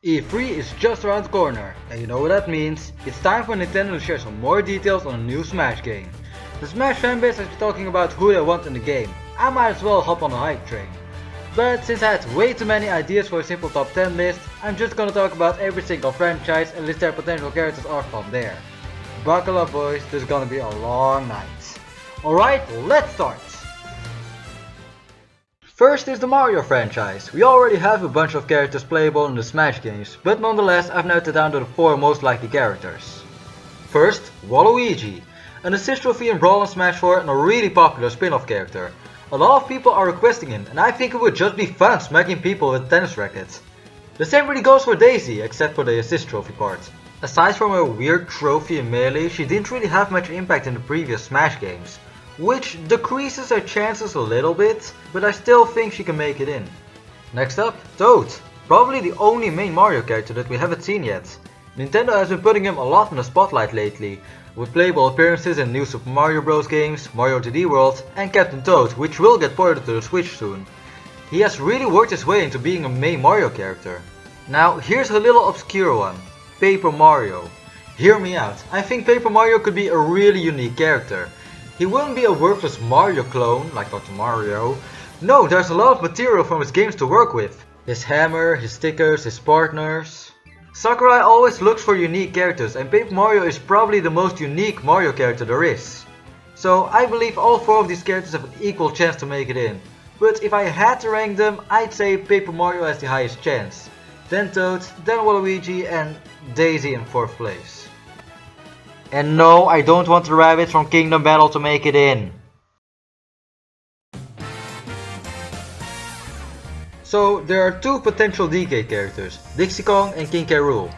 E3 is just around the corner, and you know what that means. It's time for Nintendo to share some more details on a new Smash game. The Smash fanbase has been talking about who they want in the game. I might as well hop on the hype train. But since I had way too many ideas for a simple top 10 list, I'm just gonna talk about every single franchise and list their potential characters off from there. Buckle up boys, this is gonna be a long night. Alright, let's start! First is the Mario franchise. We already have a bunch of characters playable in the Smash games, but nonetheless I've narrowed it down to the 4 most likely characters. First, Waluigi, an assist trophy in Brawl and Smash 4 and a really popular spin-off character. A lot of people are requesting him and I think it would just be fun smacking people with tennis rackets. The same really goes for Daisy, except for the assist trophy part. Aside from her weird trophy in Melee, she didn't really have much impact in the previous Smash games, which decreases her chances a little bit, but I still think she can make it in. Next up, Toad, probably the only main Mario character that we haven't seen yet. Nintendo has been putting him a lot in the spotlight lately, with playable appearances in new Super Mario Bros. Games, Mario 3D World and Captain Toad, which will get ported to the Switch soon. He has really worked his way into being a main Mario character. Now here's a little obscure one, Paper Mario. Hear me out, I think Paper Mario could be a really unique character. He wouldn't be a worthless Mario clone, like Dr. Mario. No, there's a lot of material from his games to work with. His hammer, his stickers, his partners. Sakurai always looks for unique characters and Paper Mario is probably the most unique Mario character there is. So I believe all 4 of these characters have an equal chance to make it in. But if I had to rank them, I'd say Paper Mario has the highest chance. Then Toad, then Waluigi and Daisy in 4th place. And no, I don't want the rabbit from Kingdom Battle to make it in. So there are 2 potential DK characters, Dixie Kong and King K. Rool.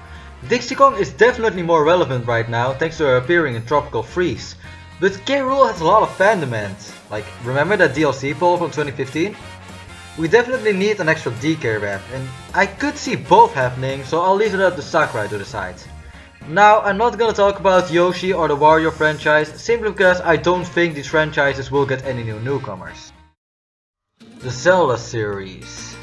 Dixie Kong is definitely more relevant right now thanks to her appearing in Tropical Freeze. But K. Rool has a lot of fan demand. Like, remember that DLC poll from 2015? We definitely need an extra DK rep and I could see both happening, so I'll leave it up to Sakurai to decide. Now, I'm not gonna talk about Yoshi or the Wario franchise, simply because I don't think these franchises will get any new newcomers. The Zelda series.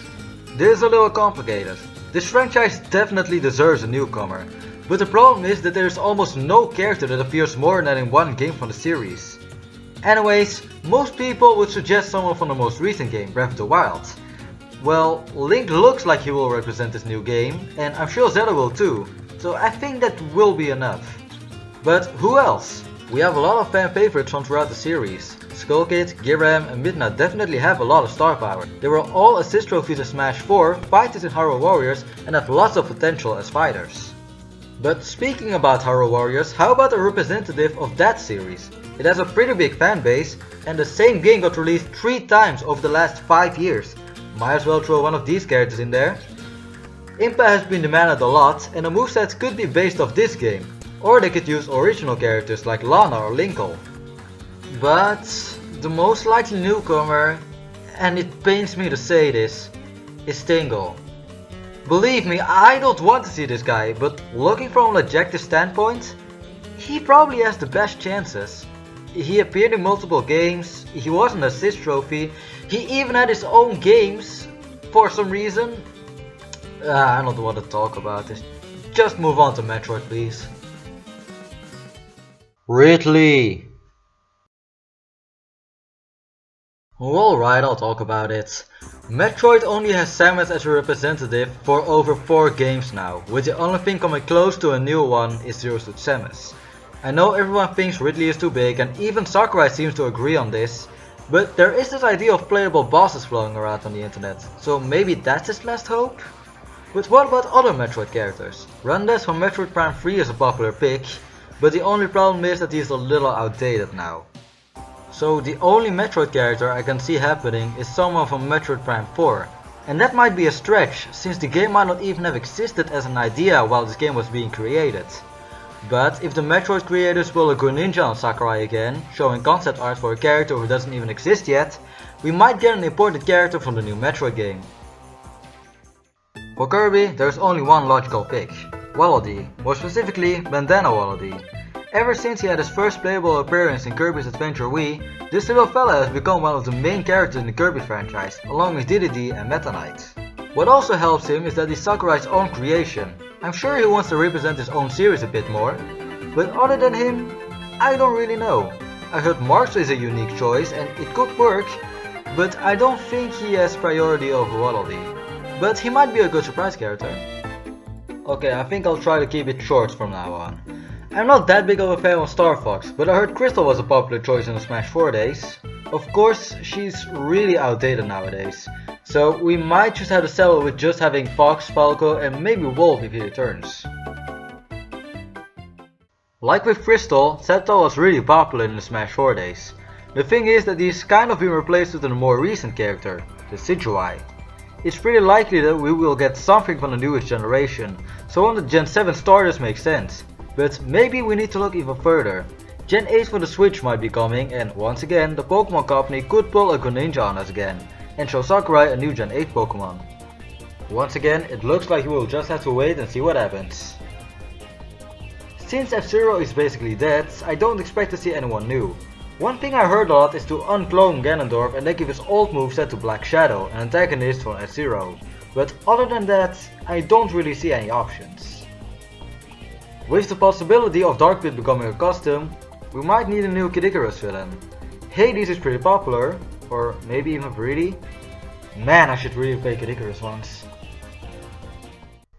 This is a little complicated. This franchise definitely deserves a newcomer, but the problem is that there's almost no character that appears more than in one game from the series. Anyways, most people would suggest someone from the most recent game, Breath of the Wild. Well, Link looks like he will represent this new game, and I'm sure Zelda will too. So I think that will be enough. But who else? We have a lot of fan favorites from throughout the series. Skull Kid, Giram and Midna definitely have a lot of star power. They were all assist trophies in Smash 4, fighters in Hyrule Warriors and have lots of potential as fighters. But speaking about Hyrule Warriors, how about a representative of that series? It has a pretty big fan base and the same game got released 3 times over the last 5 years. Might as well throw one of these characters in there. Impact has been demanded a lot and the movesets could be based off this game, or they could use original characters like Lana or Linkle. But the most likely newcomer, and it pains me to say this, is Tingle. Believe me, I don't want to see this guy, but looking from an objective standpoint, he probably has the best chances. He appeared in multiple games, he was an assist trophy, he even had his own games for some reason. I don't want to talk about this. Just move on to Metroid, please. Ridley. Alright, I'll talk about it. Metroid only has Samus as a representative for over 4 games now, with the only thing coming close to a new one is Zero Suit Samus. I know everyone thinks Ridley is too big and even Sakurai seems to agree on this, but there is this idea of playable bosses flowing around on the internet, so maybe that's his last hope? But what about other Metroid characters? Rundes from Metroid Prime 3 is a popular pick, but the only problem is that he is a little outdated now. So the only Metroid character I can see happening is someone from Metroid Prime 4. And that might be a stretch, since the game might not even have existed as an idea while this game was being created. But if the Metroid creators pull a Greninja on Sakurai again, showing concept art for a character who doesn't even exist yet, we might get an important character from the new Metroid game. For Kirby, there's only one logical pick, Wallaby, more specifically Bandana Wallaby. Ever since he had his first playable appearance in Kirby's Adventure Wii, this little fella has become one of the main characters in the Kirby franchise, along with DDD and Meta Knight. What also helps him is that he's Sakurai's own creation. I'm sure he wants to represent his own series a bit more, but other than him, I don't really know. I heard Marks is a unique choice and it could work, but I don't think he has priority over Waddle Dee. But he might be a good surprise character. Okay, I think I'll try to keep it short from now on. I'm not that big of a fan of Star Fox, but I heard Crystal was a popular choice in the Smash 4 days. Of course, she's really outdated nowadays, so we might just have to settle with just having Fox, Falco and maybe Wolf if he returns. Like with Crystal, Sceptile was really popular in the Smash 4 days. The thing is that he's kind of been replaced with a more recent character, the Sidgewai. It's pretty likely that we will get something from the newest generation, so one of the Gen 7 starters makes sense. But maybe we need to look even further. Gen 8 for the Switch might be coming, and once again the Pokemon Company could pull a Greninja on us again, and show Sakurai a new Gen 8 Pokemon. Once again, it looks like we will just have to wait and see what happens. Since F-Zero is basically dead, I don't expect to see anyone new. One thing I heard a lot is to unclone Ganondorf and then give his old moveset to Black Shadow, an antagonist from F-Zero. But other than that, I don't really see any options. With the possibility of Dark Pit becoming a custom, we might need a new Kid Icarus villain. Hades is pretty popular, or maybe even Viridi. Man, I should really play Kid Icarus once.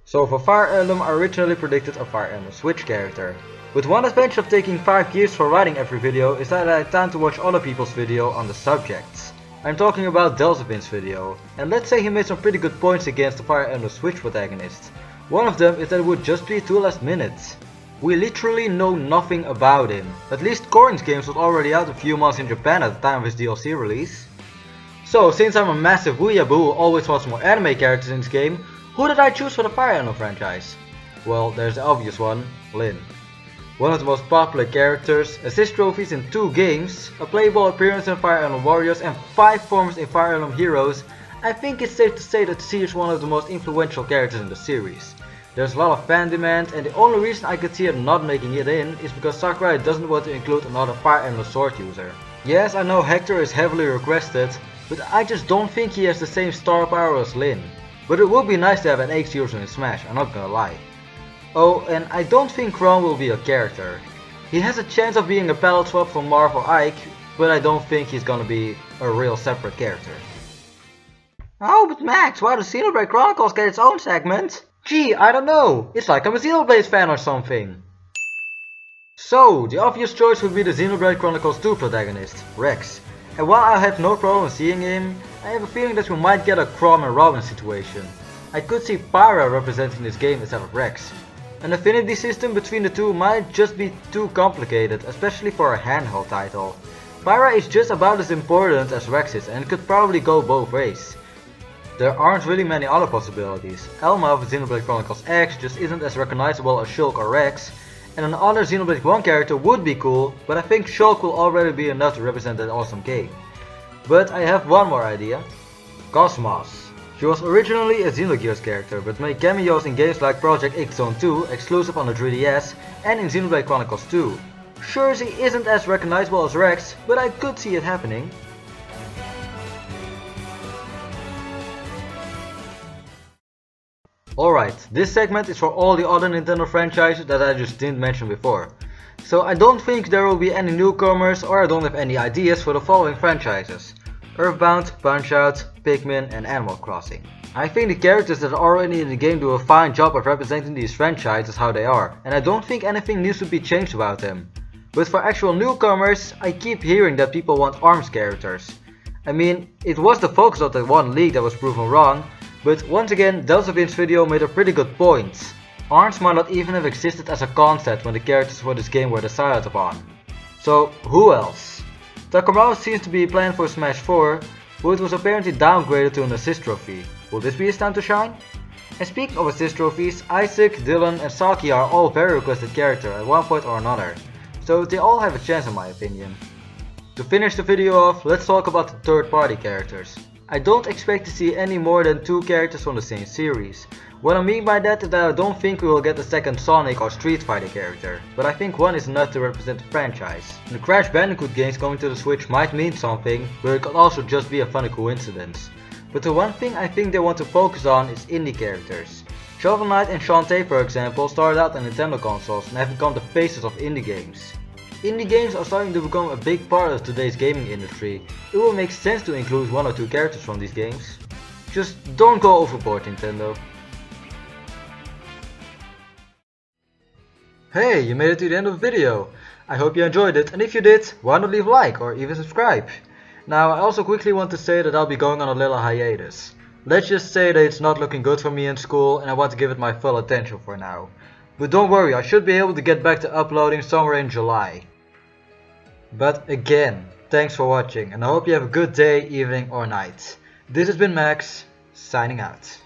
So for Fire Emblem, I originally predicted a Fire Emblem Switch character. With one advantage of taking 5 years for writing every video is that I had time to watch other people's video on the subjects. I'm talking about Delzavin's video, and let's say he made some pretty good points against the Fire Emblem Switch protagonist. One of them is that it would just be 2 last minutes. We literally know nothing about him. At least Corrin's games was already out a few months in Japan at the time of his DLC release. So since I'm a massive weeaboo who always wants more anime characters in this game, who did I choose for the Fire Emblem franchise? Well, there's the obvious one, Lyn. One of the most popular characters, assist trophies in 2 games, a playable appearance in Fire Emblem Warriors and 5 forms in Fire Emblem Heroes, I think it's safe to say that she is one of the most influential characters in the series. There's a lot of fan demand, and the only reason I could see her not making it in is because Sakurai doesn't want to include another Fire Emblem Sword user. Yes, I know Hector is heavily requested, but I just don't think he has the same star power as Lyn. But it would be nice to have an X user in Smash, I'm not gonna lie. Oh, and I don't think Chrom will be a character. He has a chance of being a palette swap from Marv or Ike, but I don't think he's gonna be a real separate character. Oh, but Max, why does Xenonblade Chronicles get its own segment? Gee, I don't know. It's like I'm a Xenonblade fan or something. So, the obvious choice would be the Xenoblade Chronicles 2 protagonist, Rex. And while I have no problem seeing him, I have a feeling that we might get a Chrom and Robin situation. I could see Pyra representing this game instead of Rex. An affinity system between the two might just be too complicated, especially for a handheld title. Pyra is just about as important as Rex is and could probably go both ways. There aren't really many other possibilities. Elma of Xenoblade Chronicles X just isn't as recognizable as Shulk or Rex, and another Xenoblade 1 character would be cool, but I think Shulk will already be enough to represent that awesome game. But I have one more idea. Cosmos. She was originally a Xenogears character, but made cameos in games like Project X Zone 2, exclusive on the 3DS, and in Xenoblade Chronicles 2. Sure, she isn't as recognizable as Rex, but I could see it happening. Alright, this segment is for all the other Nintendo franchises that I just didn't mention before. So I don't think there will be any newcomers, or I don't have any ideas for the following franchises: Earthbound, Punch-Out, Pikmin and Animal Crossing. I think the characters that are already in the game do a fine job of representing these franchises how they are, and I don't think anything needs to be changed about them. But for actual newcomers, I keep hearing that people want ARMS characters. I mean, it was the focus of that one leak that was proven wrong, but once again, Delzavin's video made a pretty good point. ARMS might not even have existed as a concept when the characters for this game were decided upon. So, who else? Takamura seems to be planned for Smash 4, but it was apparently downgraded to an assist trophy. Will this be his time to shine? And speaking of assist trophies, Isaac, Dylan and Saki are all very requested characters at one point or another, so they all have a chance in my opinion. To finish the video off, let's talk about the third party characters. I don't expect to see any more than 2 characters from the same series. What I mean by that is that I don't think we will get a second Sonic or Street Fighter character, but I think one is enough to represent the franchise. The Crash Bandicoot games coming to the Switch might mean something, but it could also just be a funny coincidence. but the one thing I think they want to focus on is indie characters. Shovel Knight and Shantae, for example, started out on Nintendo consoles and have become the faces of indie games. Indie games are starting to become a big part of today's gaming industry. It will make sense to include 1 or 2 characters from these games. Just don't go overboard, Nintendo. Hey, you made it to the end of the video. I hope you enjoyed it, and if you did, why not leave a like or even subscribe? Now, I also quickly want to say that I'll be going on a little hiatus. Let's just say that it's not looking good for me in school and I want to give it my full attention for now. But don't worry, I should be able to get back to uploading somewhere in July. But again, thanks for watching and I hope you have a good day, evening or night. This has been Max, signing out.